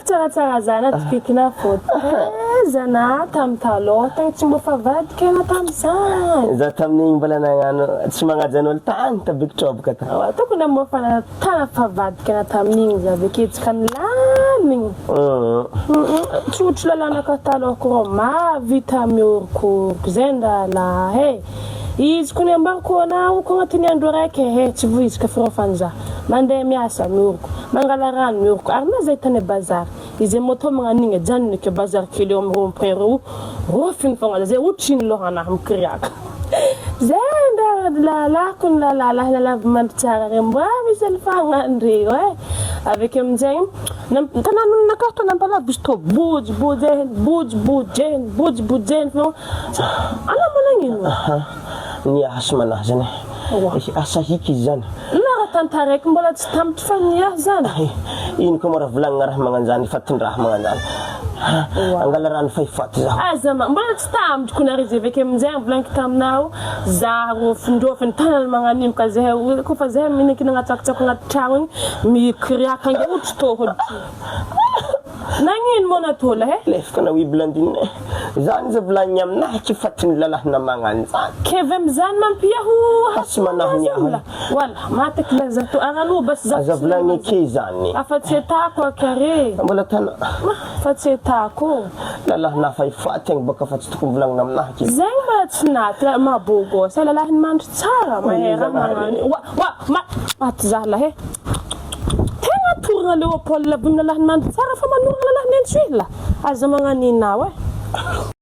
Tsaratsara zana tokikina foto. Zana tam taloha tagny tsy mbo fa vadika na tam'izany. Za tamin'igny mbola nagnano tsy magnajan'olo tany tabikitrobaka ta. Tokony mbo fa tana fa vadika na tamin'igny za aveketsika nilamigny. Tsotro lalàna ka taloha ko mavita miorokoroka zay ndala he. Izy kony ambariko anao ko agnatin'ny andro raiky he tsy voizika firofanza. Mandeha miasa mioroko, mangala rano mioroko. Ary na zay tany bazary. Izy moto magnanigny janony ke bazary kely eo amin'ny rond-point rofiny fogna zay otriny lohanahy mikiriaka. Zay lalako ny lalava mandry tsara re mba misy alfagnandreo e. Avec amin'izay tanan'ny nakato nampalavo izy to bojeny fô ana managnino Ni asa manahy zany. Asa hiky izy zany. Lara tantaraiky mbola tsy tampotra fa niahy zany. Ino koa mora volagnina raha magnanjany fatin-draha magnanjany. Angala rano faifaty zaho. Azama mbola tsy tampotra kuna rizy aveke amin'izay volagniko taminao za rofindrofiny tanany magnanimo ka zay kofa zay minaiky nagnatsakitsako agnaty tragno igny mikiriaka ange otro to hoditry. Nagnino mo natola he? Lefaka na wi blandine. Zany za volagniny aminahy tsy fatiny lalahna magnanjany. Kevy am'izany mampiaho Tsy manahy niaho. Wala mataky la zato arano bas za. Aza volagniny ke zany. Afatsy etako akare. Mbola tana. Afatsy etako. Lalahna faifaty agny baka fa tsy tokony volagnina aminahy ke. Zay mbola tsy naty mabogo. Sa lalahiny mandry tsara mahera magnano. Aty zala he. Turna Leopold la bunna la mandra tsara fa manurna la nentswila aza magnaninaw